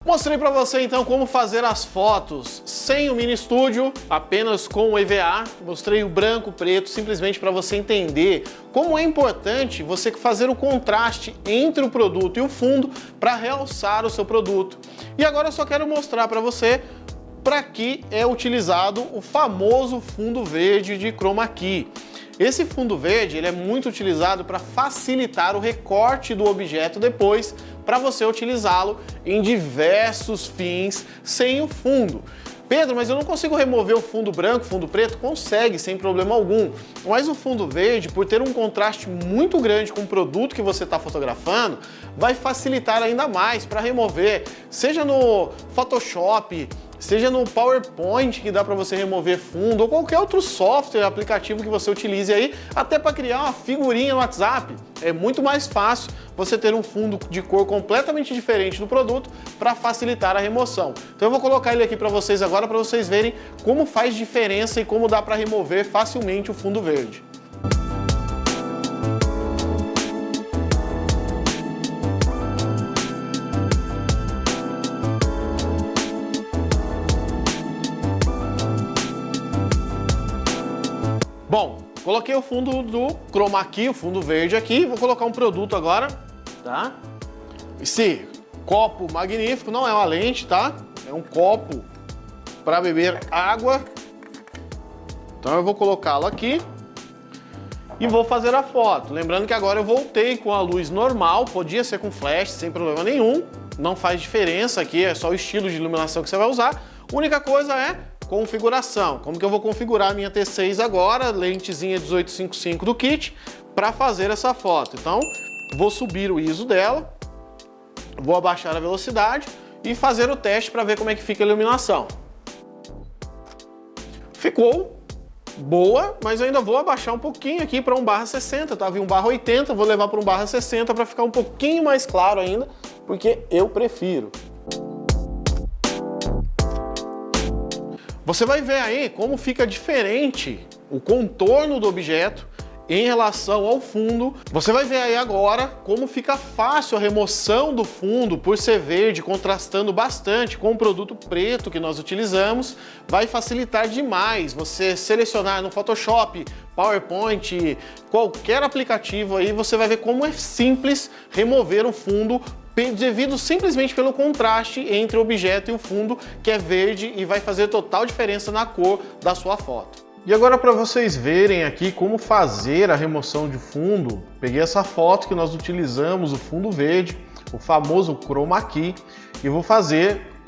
Mostrei para você então como fazer as fotos sem o Mini Studio, apenas com o EVA. Mostrei o branco, preto, simplesmente para você entender como é importante você fazer o contraste entre o produto e o fundo para realçar o seu produto. E agora eu só quero mostrar para você para que é utilizado o famoso fundo verde de Chroma Key. Esse fundo verde ele é muito utilizado para facilitar o recorte do objeto depois, para você utilizá-lo em diversos fins sem o fundo. Pedro, mas eu não consigo remover o fundo branco, fundo preto? Consegue, sem problema algum. Mas o fundo verde, por ter um contraste muito grande com o produto que você está fotografando, vai facilitar ainda mais para remover, seja no Photoshop, seja no PowerPoint, que dá para você remover fundo, ou qualquer outro software, aplicativo que você utilize aí, até para criar uma figurinha no WhatsApp. É muito mais fácil você ter um fundo de cor completamente diferente do produto para facilitar a remoção. Então eu vou colocar ele aqui para vocês agora, para vocês verem como faz diferença e como dá para remover facilmente o fundo verde. Bom, coloquei o fundo do Chroma Key, o fundo verde aqui, vou colocar um produto agora, tá? Esse copo magnífico, não é uma lente, tá? É um copo para beber água. Então eu vou colocá-lo aqui e vou fazer a foto. Lembrando que agora eu voltei com a luz normal, podia ser com flash, sem problema nenhum. Não faz diferença aqui, é só o estilo de iluminação que você vai usar. A única coisa é configuração. Como que eu vou configurar a minha T6 agora, lentezinha 1855 do kit, para fazer essa foto. Então, vou subir o ISO dela, vou abaixar a velocidade e fazer o teste para ver como é que fica a iluminação. Ficou boa, mas eu ainda vou abaixar um pouquinho aqui para 1/60, estava em 1/80, vou levar para 1/60 para ficar um pouquinho mais claro ainda, porque eu prefiro. Você vai ver aí como fica diferente o contorno do objeto em relação ao fundo. Você vai ver aí agora como fica fácil a remoção do fundo por ser verde, contrastando bastante com o produto preto que nós utilizamos. Vai facilitar demais você selecionar no Photoshop, PowerPoint, qualquer aplicativo aí, você vai ver como é simples remover o fundo devido simplesmente pelo contraste entre o objeto e o fundo, que é verde, e vai fazer total diferença na cor da sua foto. E agora, para vocês verem aqui como fazer a remoção de fundo, peguei essa foto que nós utilizamos, o fundo verde, o famoso Chroma Key, e vou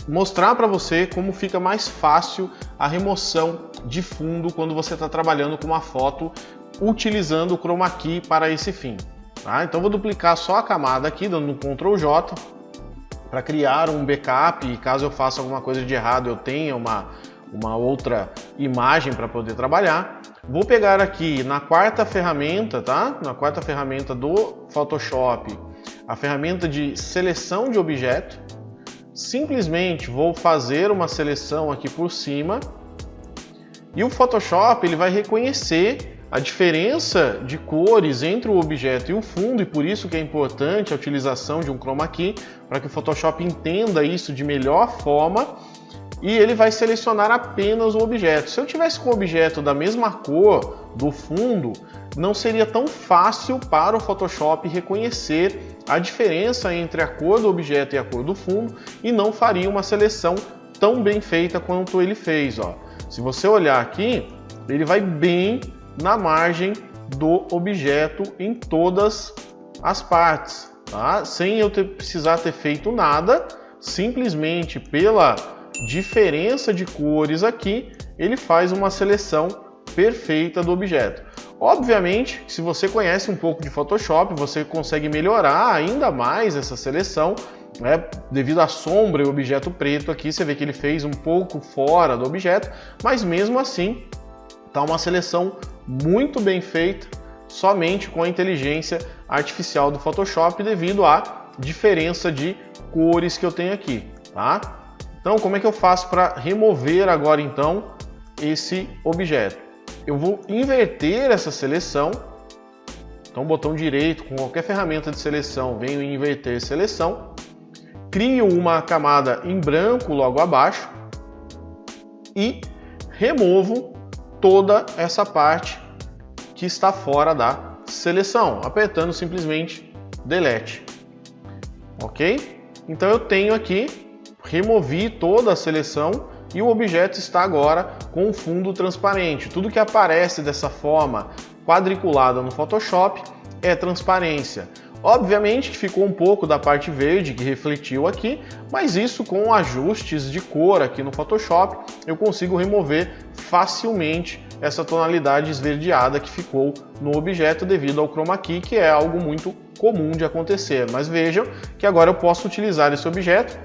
mostrar para você como fica mais fácil a remoção de fundo quando você está trabalhando com uma foto utilizando o Chroma Key para esse fim. Tá? Então vou duplicar só a camada aqui, dando um Ctrl J, para criar um backup, e caso eu faça alguma coisa de errado eu tenha uma outra imagem para poder trabalhar. Vou pegar aqui na quarta ferramenta, tá? Na quarta ferramenta do Photoshop, a ferramenta de seleção de objeto. Simplesmente vou fazer uma seleção aqui por cima, e o Photoshop ele vai reconhecer a diferença de cores entre o objeto e o fundo, e por isso que é importante a utilização de um Chroma Key, para que o Photoshop entenda isso de melhor forma, e ele vai selecionar apenas o objeto. Se eu tivesse com o objeto da mesma cor do fundo, não seria tão fácil para o Photoshop reconhecer a diferença entre a cor do objeto e a cor do fundo, e não faria uma seleção tão bem feita quanto ele fez. Ó. Se você olhar aqui, ele vai bem na margem do objeto em todas as partes, tá? Sem eu precisar ter feito nada, simplesmente pela diferença de cores aqui, ele faz uma seleção perfeita do objeto. Obviamente, se você conhece um pouco de Photoshop, você consegue melhorar ainda mais essa seleção, né? Devido à sombra e o objeto preto aqui, você vê que ele fez um pouco fora do objeto, mas mesmo assim, tá uma seleção muito bem feita, somente com a inteligência artificial do Photoshop, devido à diferença de cores que eu tenho aqui, tá? Então, como é que eu faço para remover agora então esse objeto? Eu vou inverter essa seleção. Então, botão direito com qualquer ferramenta de seleção, venho em inverter seleção crio uma camada em branco logo abaixo e removo toda essa parte que está fora da seleção, apertando simplesmente Delete. Ok? Então eu tenho aqui, removi toda a seleção e o objeto está agora com um fundo transparente. Tudo que aparece dessa forma quadriculada no Photoshop é transparência. Obviamente que ficou um pouco da parte verde que refletiu aqui, mas isso com ajustes de cor aqui no Photoshop eu consigo remover facilmente essa tonalidade esverdeada que ficou no objeto devido ao chroma key, que é algo muito comum de acontecer. Mas vejam que agora eu posso utilizar esse objeto